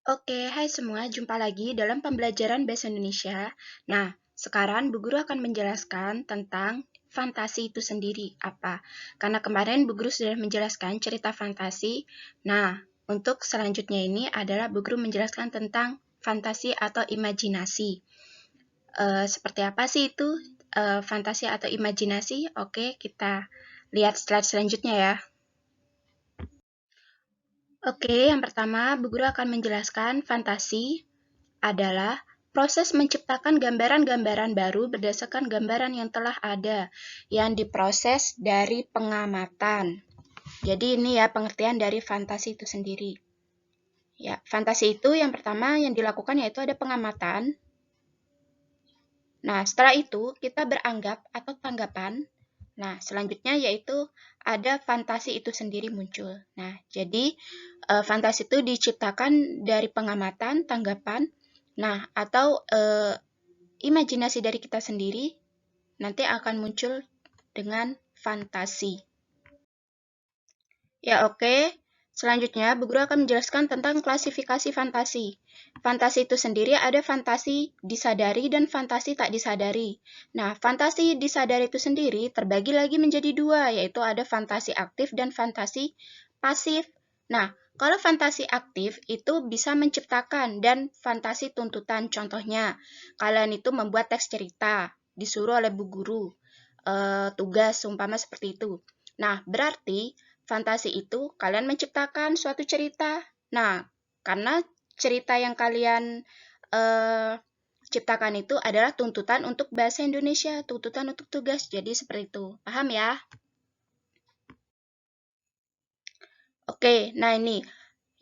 Oke, hai semua, jumpa lagi dalam pembelajaran Bahasa Indonesia. Nah, sekarang Bu Guru akan menjelaskan tentang fantasi itu sendiri apa. Karena kemarin Bu Guru sudah menjelaskan cerita fantasi. Nah, untuk selanjutnya ini adalah Bu Guru menjelaskan tentang fantasi atau imajinasi. Seperti apa sih itu fantasi atau imajinasi? Oke, kita lihat slide selanjutnya ya. Oke, yang pertama Bu Guru akan menjelaskan fantasi adalah proses menciptakan gambaran-gambaran baru berdasarkan gambaran yang telah ada, yang diproses dari pengamatan. Jadi ini ya pengertian dari fantasi itu sendiri. Ya, fantasi itu yang pertama yang dilakukan yaitu ada pengamatan. Nah, setelah itu kita beranggap atau tanggapan. Nah, selanjutnya yaitu ada fantasi itu sendiri muncul. Nah, jadi fantasi itu diciptakan dari pengamatan, tanggapan, nah atau imajinasi dari kita sendiri nanti akan muncul dengan fantasi. Ya, oke. Selanjutnya, Bu Guru akan menjelaskan tentang klasifikasi fantasi. Fantasi itu sendiri ada fantasi disadari dan fantasi tak disadari. Nah, fantasi disadari itu sendiri terbagi lagi menjadi dua, yaitu ada fantasi aktif dan fantasi pasif. Nah, kalau fantasi aktif itu bisa menciptakan dan fantasi tuntutan. Contohnya, kalian itu membuat teks cerita, disuruh oleh Bu Guru, tugas umpama seperti itu. Nah, berarti fantasi itu kalian menciptakan suatu cerita. Nah, karena cerita yang kalian eh, ciptakan itu adalah tuntutan untuk bahasa Indonesia, tuntutan untuk tugas. Jadi seperti itu. Paham ya? Oke, nah ini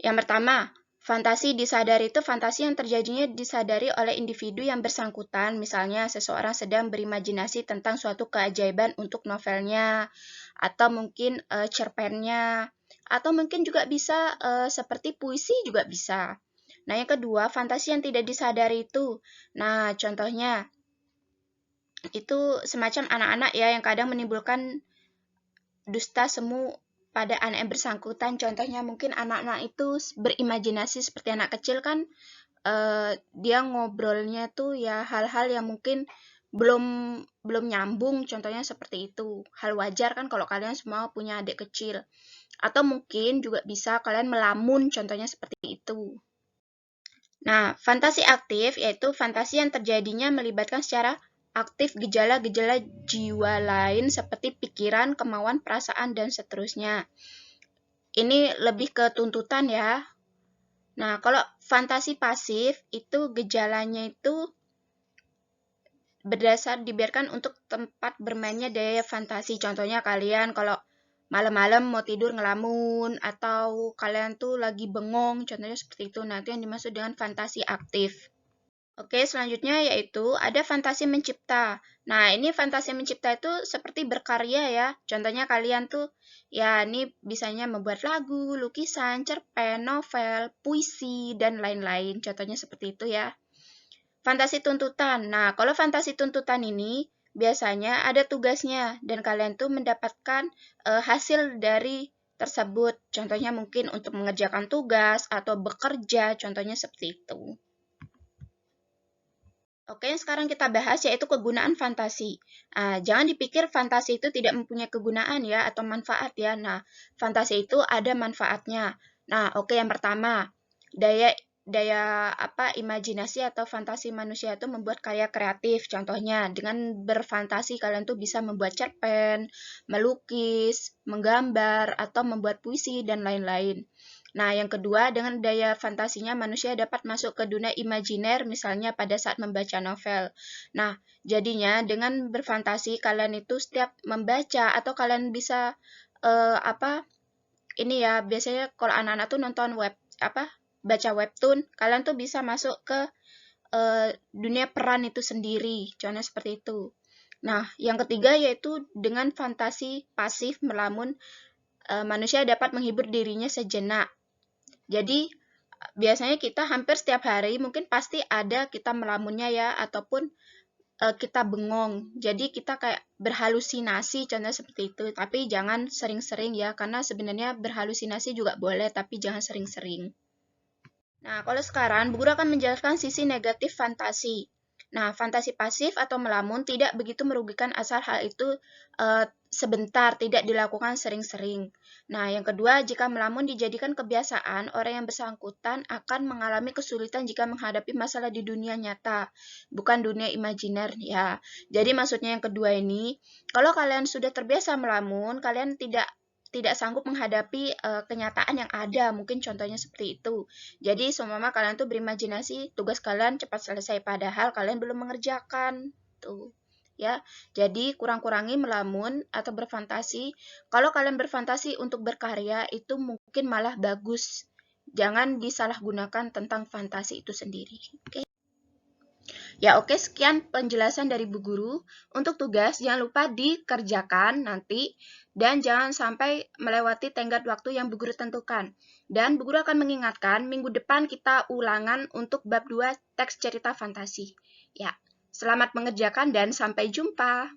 yang pertama, fantasi disadari itu fantasi yang terjadinya disadari oleh individu yang bersangkutan, misalnya seseorang sedang berimajinasi tentang suatu keajaiban untuk novelnya, atau mungkin cerpennya, atau mungkin juga bisa seperti puisi juga bisa. Nah, yang kedua, fantasi yang tidak disadari itu. Nah, contohnya itu semacam anak-anak ya yang kadang menimbulkan dusta semu pada anak yang bersangkutan. Contohnya mungkin anak-anak itu berimajinasi seperti anak kecil kan, dia ngobrolnya tuh ya hal-hal yang mungkin belum belum nyambung, contohnya seperti itu. Hal wajar kan kalau kalian semua punya adik kecil. Atau mungkin juga bisa kalian melamun, contohnya seperti itu. Nah, fantasi aktif yaitu fantasi yang terjadinya melibatkan secara aktif gejala-gejala jiwa lain seperti pikiran, kemauan, perasaan, dan seterusnya. Ini lebih ke tuntutan ya. Nah, kalau fantasi pasif itu gejalanya itu berdasar dibiarkan untuk tempat bermainnya daya fantasi. Contohnya kalian kalau malam-malam mau tidur ngelamun atau kalian tuh lagi bengong, contohnya seperti itu. Nah, itu yang dimaksud dengan fantasi aktif. Oke, selanjutnya yaitu ada fantasi mencipta. Nah, ini fantasi mencipta itu seperti berkarya ya. Contohnya kalian tuh, ya ini bisanya membuat lagu, lukisan, cerpen, novel, puisi, dan lain-lain. Contohnya seperti itu ya. Fantasi tuntutan. Nah, kalau fantasi tuntutan ini biasanya ada tugasnya dan kalian tuh mendapatkan hasil dari tersebut. Contohnya mungkin untuk mengerjakan tugas atau bekerja, contohnya seperti itu. Oke, sekarang kita bahas yaitu kegunaan fantasi. Jangan dipikir fantasi itu tidak mempunyai kegunaan ya atau manfaat ya. Nah, fantasi itu ada manfaatnya. Nah, oke yang pertama, daya daya apa imajinasi atau fantasi manusia itu membuat karya kreatif. Contohnya, dengan berfantasi kalian tuh bisa membuat cerpen, melukis, menggambar atau membuat puisi dan lain-lain. Nah, yang kedua, dengan daya fantasinya manusia dapat masuk ke dunia imajiner, misalnya pada saat membaca novel. Nah, jadinya dengan berfantasi kalian itu setiap membaca atau kalian bisa apa? Ini ya biasanya kalau anak-anak tuh nonton web apa? Baca webtoon, kalian tuh bisa masuk ke dunia peran itu sendiri. Contohnya seperti itu. Nah, yang ketiga yaitu dengan fantasi pasif melamun manusia dapat menghibur dirinya sejenak. Jadi biasanya kita hampir setiap hari mungkin pasti ada kita melamunnya ya ataupun kita bengong. Jadi kita kayak berhalusinasi contohnya seperti itu. Tapi jangan sering-sering ya karena sebenarnya berhalusinasi juga boleh tapi jangan sering-sering. Nah, kalau sekarang Bu Guru akan menjelaskan sisi negatif fantasi. Nah, fantasi pasif atau melamun tidak begitu merugikan asal hal itu sebentar, tidak dilakukan sering-sering. Nah, yang kedua, jika melamun dijadikan kebiasaan, orang yang bersangkutan akan mengalami kesulitan jika menghadapi masalah di dunia nyata, bukan dunia imajiner ya. Jadi maksudnya yang kedua ini, kalau kalian sudah terbiasa melamun, kalian tidak sanggup menghadapi kenyataan yang ada, mungkin contohnya seperti itu. Jadi seumpama kalian tuh berimajinasi tugas kalian cepat selesai padahal kalian belum mengerjakan tuh. Ya, jadi kurang-kurangi melamun atau berfantasi. Kalau kalian berfantasi untuk berkarya itu mungkin malah bagus. Jangan disalahgunakan tentang fantasi itu sendiri. Oke. Ya, oke, sekian penjelasan dari Bu Guru. Untuk tugas jangan lupa dikerjakan nanti dan jangan sampai melewati tenggat waktu yang Bu Guru tentukan. Dan Bu Guru akan mengingatkan minggu depan kita ulangan untuk bab 2 teks cerita fantasi. Ya, selamat mengerjakan dan sampai jumpa.